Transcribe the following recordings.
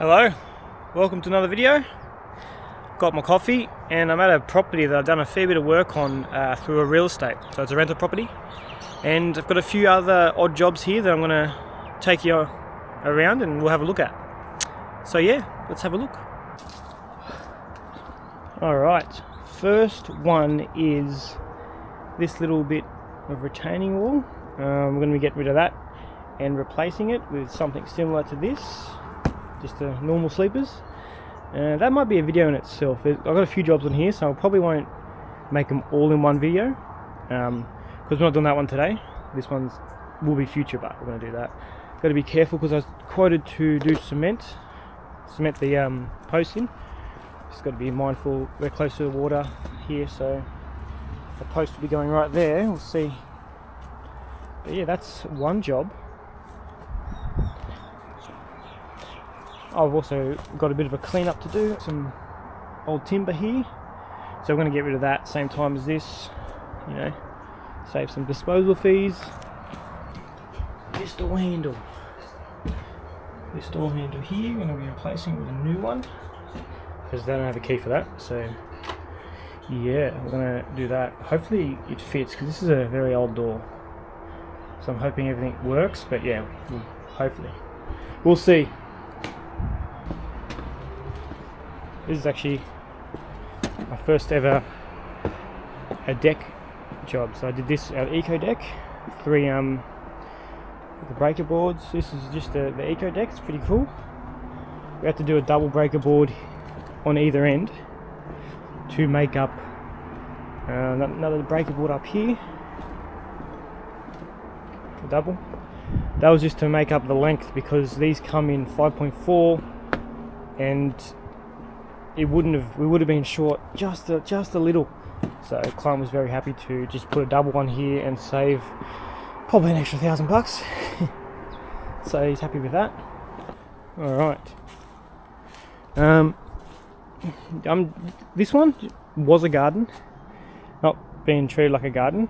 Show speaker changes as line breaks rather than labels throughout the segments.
Hello, welcome to another video. Got my coffee and I'm at a property that I've done a fair bit of work on through a real estate. So it's a rental property and I've got a few other odd jobs here that I'm going to take you around and we'll have a look at. So yeah, let's have a look. Alright, first one is this little bit of retaining wall. We're going to get rid of that and replacing it with something similar to this. Just the normal sleepers. That might be a video in itself. I've got a few jobs on here, so I probably won't make them all in one video because we're not doing that one today. This one's will be future, but we're going to do that. Got to be careful because I was quoted to do cement the posts in. Just got to be mindful. We're close to the water here, so the post will be going right there. We'll see. But yeah, that's one job. I've also got a bit of a clean up to do, some old timber here, so I'm going to get rid of that same time as this, you know, save some disposal fees. This door handle here, I'm going to be replacing it with a new one because they don't have a key for that, so yeah, we're going to do that. Hopefully it fits because this is a very old door, so I'm hoping everything works, but yeah, hopefully we'll see. This is actually my first ever a deck job. So I did this out Eco Deck, three the breaker boards. This is just the Eco Deck. It's pretty cool. We had to do a double breaker board on either end to make up another breaker board up here. The double. That was just to make up the length because these come in 5.4 and we would have been short just a little, so client was very happy to just put a double one here and save probably an extra $1,000 so he's happy with that. All right, this one was a garden, not being treated like a garden.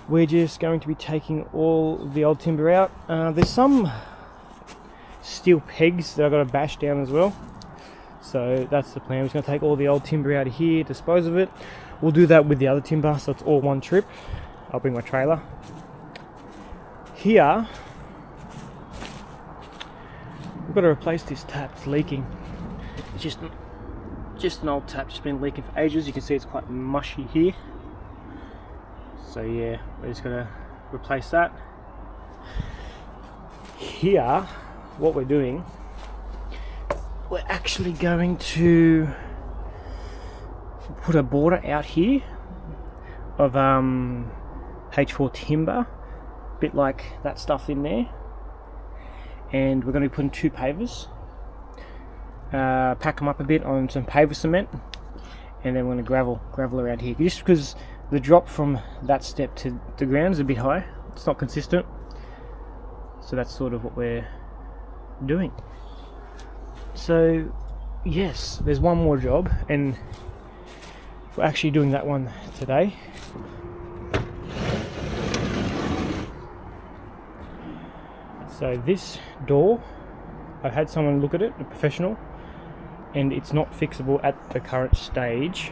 We're just going to be taking all the old timber out. There's some steel pegs that I've got to bash down as well. So that's the plan. We're just going to take all the old timber out of here, dispose of it. We'll do that with the other timber, so it's all one trip. I'll bring my trailer. Here, we've got to replace this tap. It's leaking. It's just an old tap, just been leaking for ages. You can see it's quite mushy here. So yeah, we're just going to replace that. Here, what we're doing, we're actually going to put a border out here of H4 timber, a bit like that stuff in there, and we're going to be putting 2 pavers, pack them up a bit on some paver cement, and then we're going to gravel around here, just because the drop from that step to the ground is a bit high. It's not consistent, so that's sort of what we're doing. So yes, there's one more job and we're actually doing that one today. So this door, I've had someone look at it, a professional, and it's not fixable at the current stage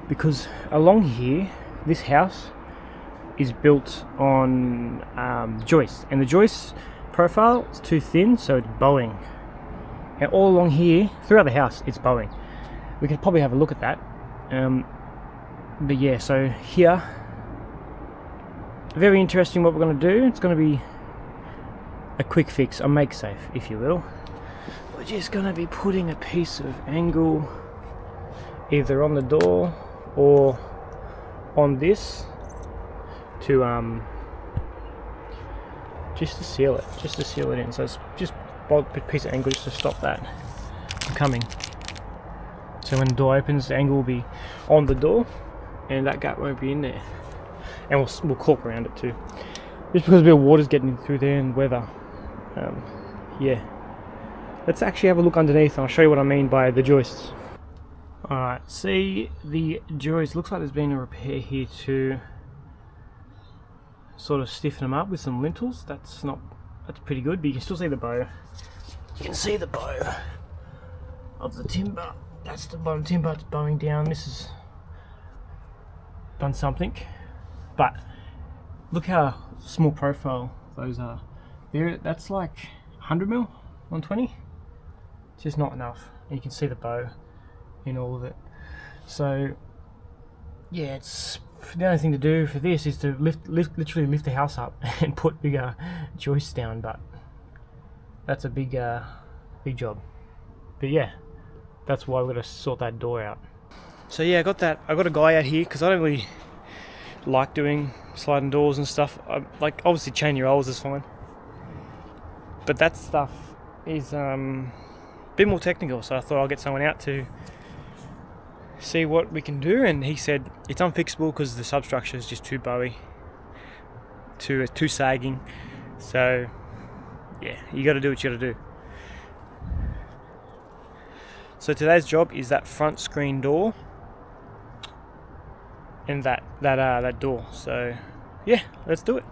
because along here, this house is built on joists, and the joists profile is too thin, so it's bowing, and all along here throughout the house it's bowing. We could probably have a look at that, but yeah, so here, very interesting what we're going to do. It's going to be a quick fix, a make safe if you will. We're just going to be putting a piece of angle either on the door or on this to just to seal it in. So it's just a piece of angle just to stop that from coming. So when the door opens, the angle will be on the door and that gap won't be in there. And we'll caulk around it too, just because a bit of water's getting through there and weather. Yeah, let's actually have a look underneath and I'll show you what I mean by the joists. Alright, see the joists, looks like there's been a repair here to sort of stiffen them up with some lintels. That's not that's pretty good, but you can still see the bow. You can see the bow of the timber. That's the bottom timber, it's bowing down. This has done something, but look how small profile those are. There, that's like 100mm, 120. It's just not enough. And you can see the bow in all of it. So yeah, it's the only thing to do for this is to literally lift the house up and put bigger joists down, but that's a big job. But yeah, that's why we're gonna sort that door out. So yeah, I got a guy out here because I don't really like doing sliding doors and stuff. Like obviously chain your rolls is fine, but that stuff is a bit more technical. So I thought I'll get someone out to see what we can do, and he said it's unfixable because the substructure is just too bowy, too sagging. So yeah, you got to do what you got to do. So today's job is that front screen door and that door. So yeah, let's do it.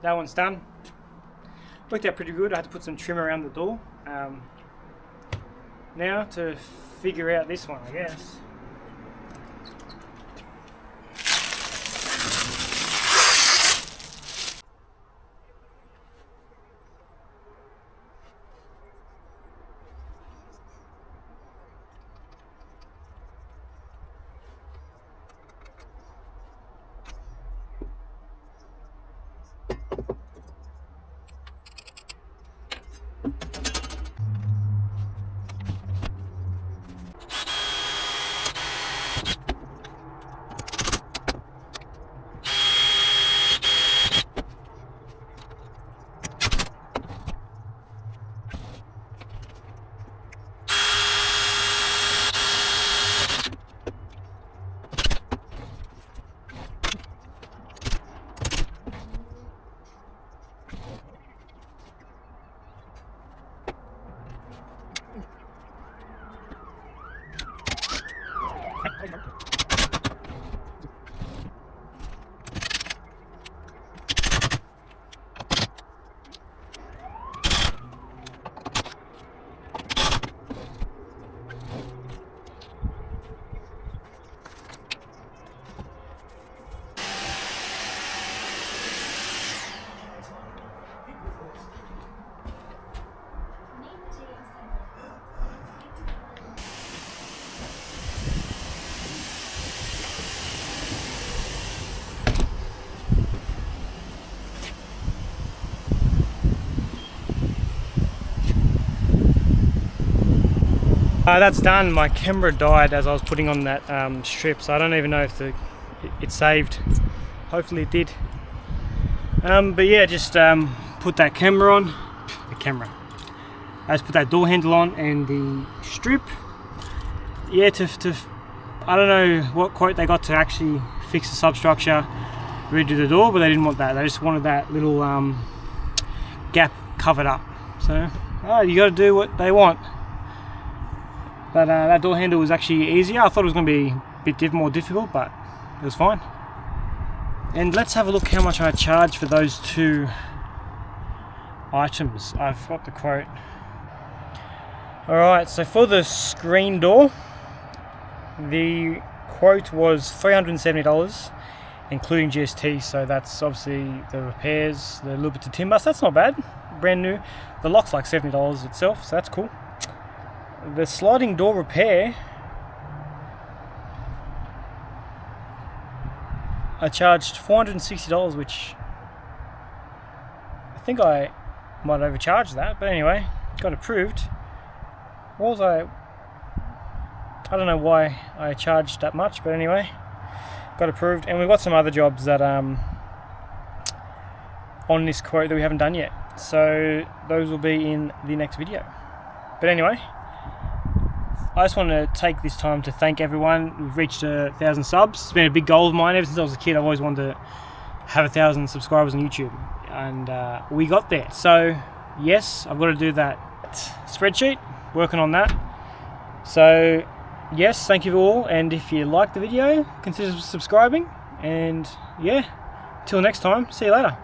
that one's done. Worked out pretty good. I had to put some trim around the door. Now to figure out this one, I guess. That's done. My camera died as I was putting on that strip, so I don't even know if it saved. Hopefully it did. But yeah, just put that camera on. I just put that door handle on and the strip. Yeah, I don't know what quote they got to actually fix the substructure, redo the door, but they didn't want that. They just wanted that little gap covered up. So you got to do what they want. But that door handle was actually easier. I thought it was going to be a bit more difficult, but it was fine. And let's have a look how much I charged for those two items. I've got the quote. Alright, so for the screen door, the quote was $370, including GST, so that's obviously the repairs, the little bit of timber, so that's not bad, brand new. The lock's like $70 itself, so that's cool. The sliding door repair, I charged $460, which I think I might overcharge that, but anyway, got approved. What was I don't know why I charged that much, but anyway, got approved. And we've got some other jobs that on this quote that we haven't done yet, so those will be in the next video. But anyway, I just want to take this time to thank everyone. We've reached 1,000 subs. It's been a big goal of mine ever since I was a kid. I've always wanted to have 1,000 subscribers on YouTube, and we got there. So yes, I've got to do that spreadsheet, working on that. So yes, thank you all, and if you liked the video, consider subscribing, and yeah, till next time, see you later.